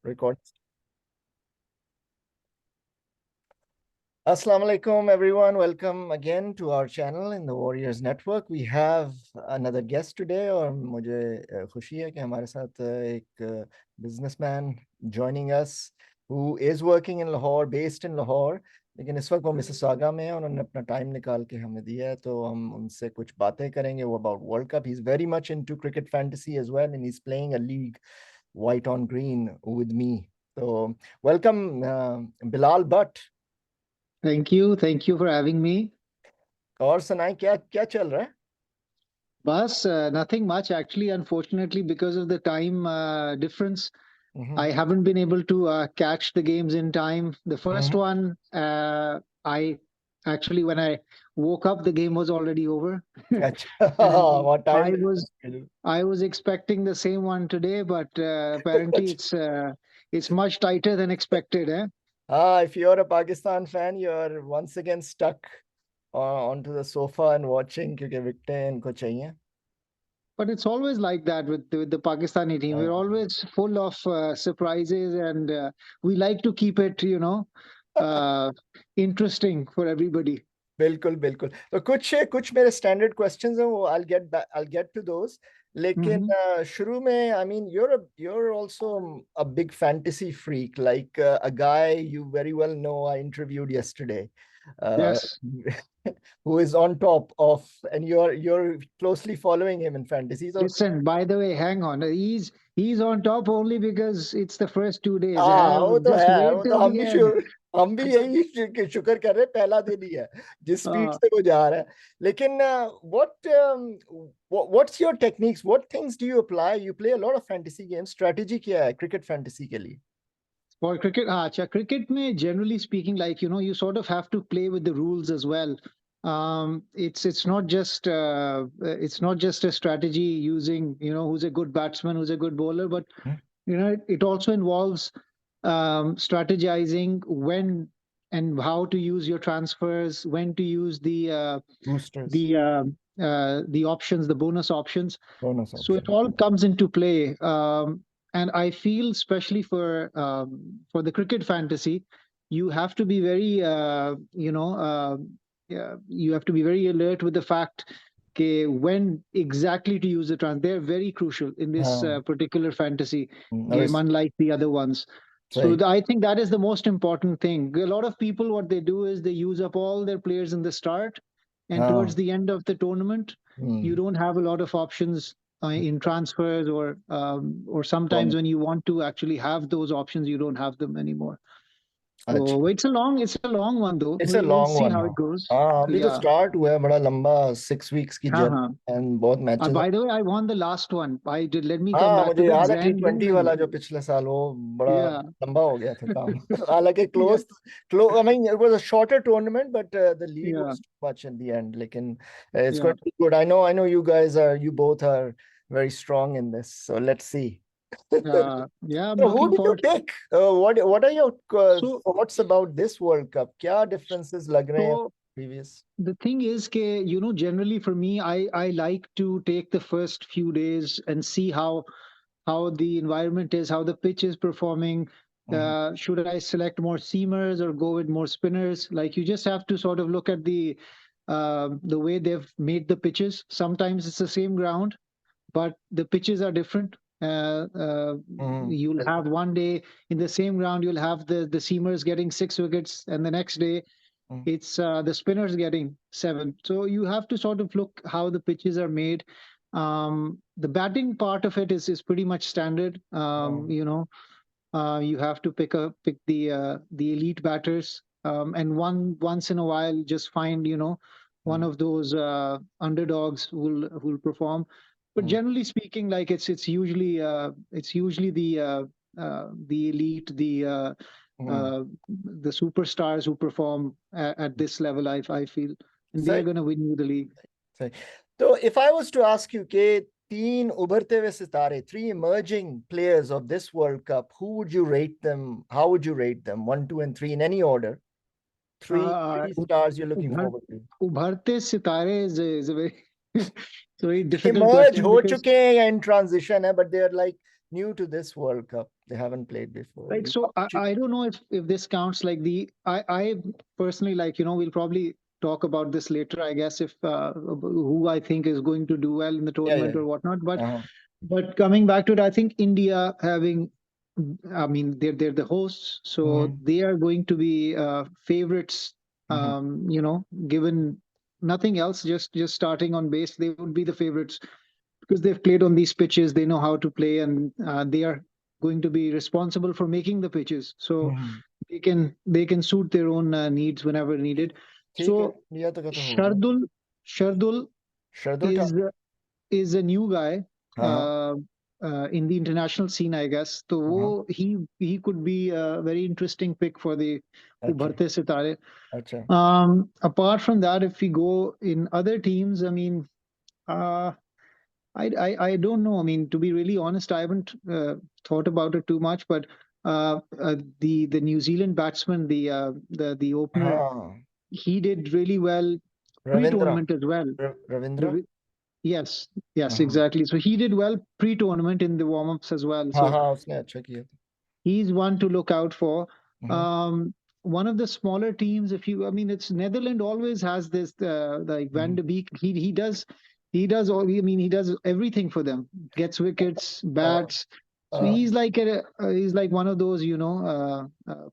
Record. Assalamu alaikum, everyone. Welcome again to our channel in the Warriors Network. We have another guest today, और मुझे खुशी है कि हमारे साथ एक businessman joining us who is working in Lahore, based in Lahore, लेकिन इस वक्त वो mississauga में है. उन्होंने अपना टाइम निकाल के हमें दिया है, तो हम उनसे कुछ बातें करेंगे वो about World Cup. He's very much into cricket fantasy as well, and he's playing a league white on green with me. So welcome, Bilal Butt. Thank you for having me. और सुनाए क्या क्या चल रहा है? Bas, nothing much actually. Unfortunately, because of the time difference, I haven't been able to catch the games in time. The first one, I actually, when I woke up, the game was already over. And What time? I was expecting the same one today, but apparently it's much tighter than expected, eh? If you're a Pakistan fan, you're once again stuck onto the sofa and watching क्योंकि विकेटें इनको चाहिए. But it's always like that with the Pakistani team. We're always full of surprises, and we like to keep it, interesting for everybody. बिल्कुल बिल्कुल. तो कुछ मेरे standard questions हैं, वो I'll get to those. लेकिन शुरू में, I mean, you're also a big fantasy freak, like a guy you very well know I interviewed yesterday. Yes. Who is on top of, and you're closely following him in fantasy. So listen, by the way, hang on. He's on top only because it's the first 2 days. वो तो Just है, wait वो तो till the end. हम भी यही शुक्र कर रहे हैं, पहला दिन ही है जिस स्पीड से वो जा रहा है. लेकिन what's your techniques? What things do you apply? You play a lot of fantasy games. Strategy क्या है cricket fantasy के लिए? For cricket, cricket में generally speaking, like you sort of have to play with the rules as well. It's not just a strategy using who's a good batsman, who's a good bowler, but it also involves strategizing when and how to use your transfers, when to use the boosters, the options, the bonus options. So it all comes into play. And I feel, especially for the cricket fantasy, you have to be very, you have to be very alert with the fact when exactly to use the trans. They're very crucial in this particular fantasy game, unlike the other ones. So I think that is the most important thing. A lot of people, what they do is they use up all their players in the start, and towards the end of the tournament, you don't have a lot of options in transfers, or sometimes when you want to actually have those options, you don't have them anymore. So it's a long one though. It's a long Let's see one. how it goes. अभी तो start हुआ है बड़ा लंबा 6 weeks की journey and बहुत matches. By the way, I won the last one. Let me come हाँ, back to मुझे याद है that. T20 वाला जो पिछले साल वो बड़ा लंबा हो गया था काम. हालांकि close. I mean, it was a shorter tournament, but the league was too much in the end. लेकिन it's going to be good. I know you both are very strong in this. So let's see. I'm so who did you pick? What are your thoughts about this World Cup? क्या differences लग रहे हैं previous? The thing is, generally for me, I like to take the first few days and see how the environment is, how the pitch is performing. Should I select more seamers or go with more spinners? Like, you just have to sort of look at the way they've made the pitches. Sometimes it's the same ground, but the pitches are different. You'll have one day in the same ground, you'll have the seamers getting 6 wickets, and the next day it's the spinners getting 7. So you have to sort of look how the pitches are made. The batting part of it is pretty much standard. You have to pick the elite batters, and once in a while just find one of those underdogs who'll perform. But generally speaking, like it's usually the elite, the superstars who perform at this level. I feel, and they're going to win you the league. So if I was to ask you, तीन उभरते हुए सितारे, 3 emerging players of this World Cup, who would you rate them? How would you rate them? 1, 2, and 3 in any order. 3 stars you're looking forward to. उभरते सितारे is a very difficult emerge question. हो चुके हैं या in transition है, but they are like new to this World Cup. They haven't played before. Right. So I don't know if this counts like I personally, like, we'll probably talk about this later, I guess, if who I think is going to do well in the Yeah, tournament yeah. or whatnot. Uh-huh. But coming back to it, I think India having, I mean, they're the hosts, so Mm-hmm. they are going to be favorites. Mm-hmm. Given nothing else, just starting on base, they would be the favorites because they've played on these pitches. They know how to play, and they are going to be responsible for making the pitches. So Mm-hmm. they can suit their own needs whenever needed. ठीक है, So India तो कहता होगा। Shardul Shardul is Thakur. is a new guy हाँ uh, in the international scene, I guess. So हाँ। he could be a very interesting pick for the अच्छा Ubharte Sitare. अच्छा। Apart from that, if we go in other teams, I mean, uh, I don't know. I mean, to be really honest, I haven't thought about it too much. But the New Zealand batsman, the opener, हाँ he did really well Ravindra. pre-tournament as well. Ravindra. Ravi- Yes, yes, हाँ exactly. So he did well pre-tournament in the warm-ups as well. हाँ So हाँ, उसने अच्छा किया था। he's one to look out for. Hmm, One of the smaller teams, if you, I mean, it's Netherlands always has this like Van hmm, de Beek. He does all. I mean, he does everything for them. Gets wickets, हाँ, bats. So हाँ। he's like one of those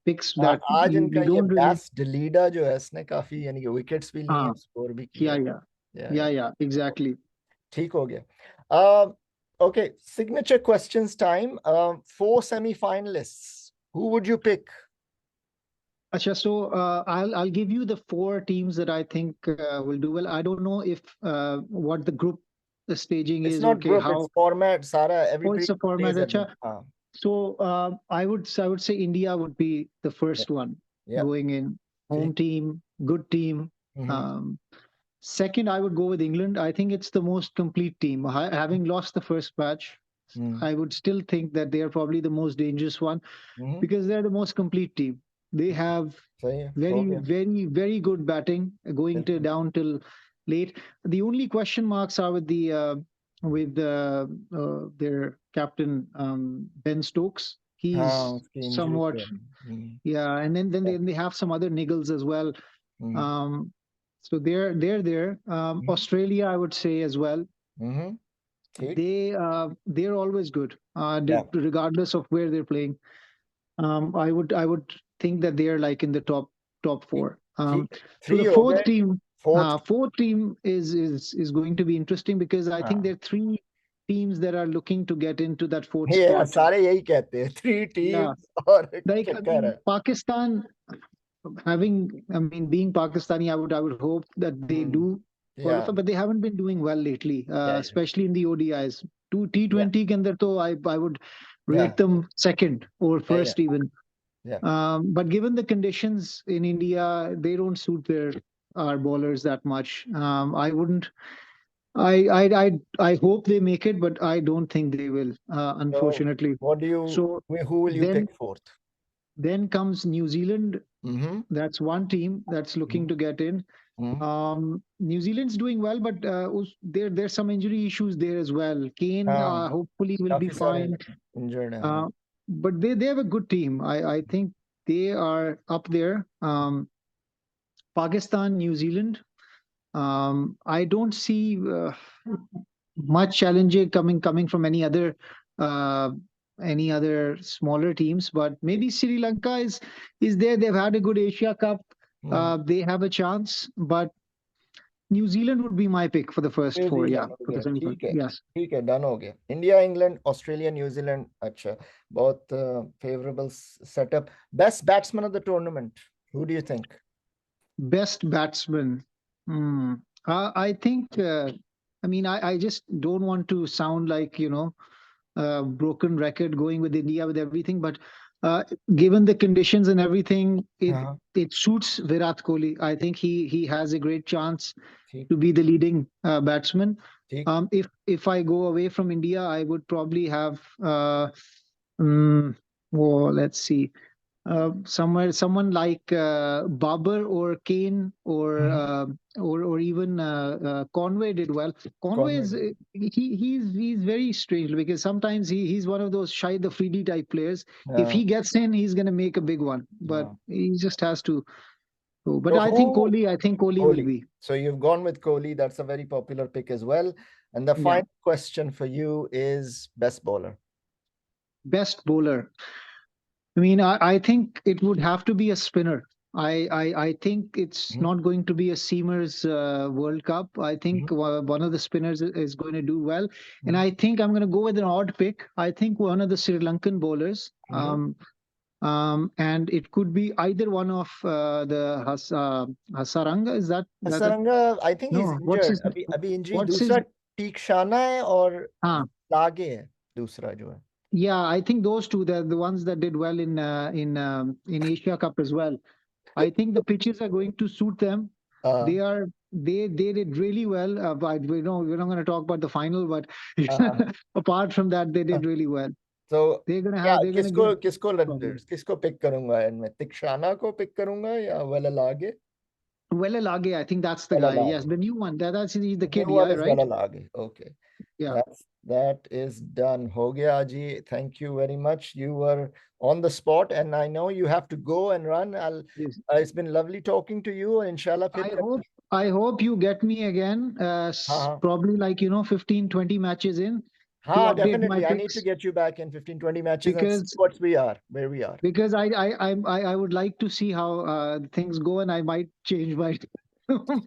picks that आज इनका you ये don't really. Best leader जो है, इसने काफी यानी कि विकेट्स भी लिए हैं, Ah, स्कोर भी किया yeah, है। yeah, या yeah, yeah, exactly. ठीक हो गया। Okay, signature questions time. Four semifinalists, who would you pick? Acha, so I'll give you the four teams that I think will do well. I don't know if what the group the staging it's is. Not Okay, group, it's how format सारा, it's everybody a format. Pledge eight. Acha. हाँ So I would say India would be the first one या going in. ठीक। Home team, good team. Hmm Um, Second, I would go with England. I think it's the most complete team. Having lost the first match, hmm I would still think that they are probably the most dangerous one hmm, because they're the most complete team. They have सही है, हो very, गया। very, very good batting going to बिल्कुल। down till late. The only question marks are with their captain Ben Stokes. हाँ, He's उसकी injury somewhat, पे। yeah, and then they have some other niggles as well. Hmm Um, so they're there. Australia, I would say as well. हम्म, ठीक। They're always good, या regardless of where they're playing. I would think that they are like in the top ठीक four. ठीक है, So three the हो fourth गए। team, fourth. fourth team is going to be interesting because I think हाँ, there are three teams that are looking to get into that fourth ये spot. सारे यही कहते हैं, थ्री Yeah, टीम्स और like I चक्कर mean, है। Pakistan I mean, being Pakistani, I would hope that they hmm, do या qualify, but they haven't been doing well lately, या especially in the ODIs. Two या T20 के अंदर तो I would या rate them second or या या first even. या But given the conditions in India, they don't suit their our bowlers that much. I wouldn't. I hope they make it, but I don't think they will. So Unfortunately. what do you, So who will you then pick fourth? then comes New Zealand. Mm-hmm. That's one team that's looking to get in. Mm-hmm. New Zealand's doing well, but there's some injury issues there as well. Kane हाँ, hopefully will be काफी सारे fine. Injured हैं। हाँ, Uh, but they have a good team. I think they are up there. Pakistan, New Zealand. I don't see much challenge coming from uh, any other smaller teams, but maybe Sri Lanka is there. They've had a good Asia Cup. Hmm, They have a chance, but New Zealand would be my pick for the first new four. Yeah, Zealand हो for the गया, semifinal. ठीक है। Yes. ठीक है, done हो गया। India, England, Australia, New Zealand. अच्छा, बहुत favourable setup. Best batsman of the tournament, who do you think? Best batsman. Hmm. I think. I mean, I just don't want to sound like broken record going with India with everything, but given the conditions and everything, it हाँ it suits Virat Kohli. I think he has a great chance ठीक to be the leading batsman. ठीक। If I go away from India, I would probably have. Mm, well, let's see. someone like Babar or Kane Mhm. or even Conway did well. Conway is Conway. he's very strange because sometimes he's one of those shy the Freedy type players. If Yeah. he gets in, he's gonna make a big one, but Yeah. he just has to. So, but So who? I think Kohli will Kohli. be So you've gone with Kohli. That's a very popular pick as well. And the yeah final question for you is best bowler. best bowler. I mean, I think it would have to be a spinner. I think it's Mhm. not going to be a Seamers World Cup. I think Mhm. one of the spinners is going to do well. And Mhm. I think I'm going to go with an odd pick. I think one of the Sri Lankan bowlers. Mhm. And it could be either one of Hasaranga. Is that a Hasaranga, I think he's no? What's injured. his अभी injury what's his दूसरा तीक्षाना है और ah लागे है दूसरा जो है. yeah, I think those two, the ones that did well in Asia Cup as well. I think the pitches are going to suit them. Uh, They did really well. But we know we're not going to talk about the final, but uh, apart from that, they uh. did really well. So क्या They're gonna किसको give किसको problems. किसको pick करूंगा इनमें तीक्षाना को pick करूंगा या वेला लागे. Well, Lage, I think that's the वेला guy. Yes, लागे. the new one. That's he's the The new kid. one Yeah, is right. वेला लागे. Okay. Yeah. That is done. हो गया जी. Thank you very much. You were on the spot, and I know you have to go and run. Yes. It's been lovely talking to you. Inshallah, फिर I कभी. hope I hope you get me again. हाँ. Probably like 15, 20 matches in to हाँ, update my definitely. I need to picks get you back in 15, 20 matches and see because where we are. I would like to see how things go, and I might change my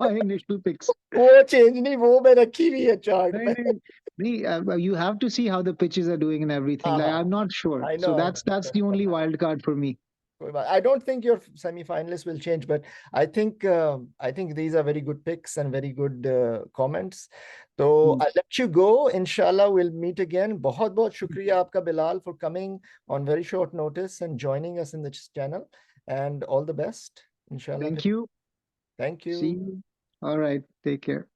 my initial picks. वो change नहीं, वो मैं रखी हुई है chart No, पे. no, you have to see how the pitches are doing and everything. हाँ Like हाँ, I'm not sure, I so know, I know. that's the only wild card for me. कोई बात. I don't think your semi-finalists will change, but I think these are very good picks and very good comments. So Mm. I'll let you go. Inshallah, we'll meet again. बहुत बहुत शुक्रिया आपका Bilal for coming on very short notice and joining us in this channel. And all the best. Inshallah. Thank you. Thank See you. you. All right. Take care.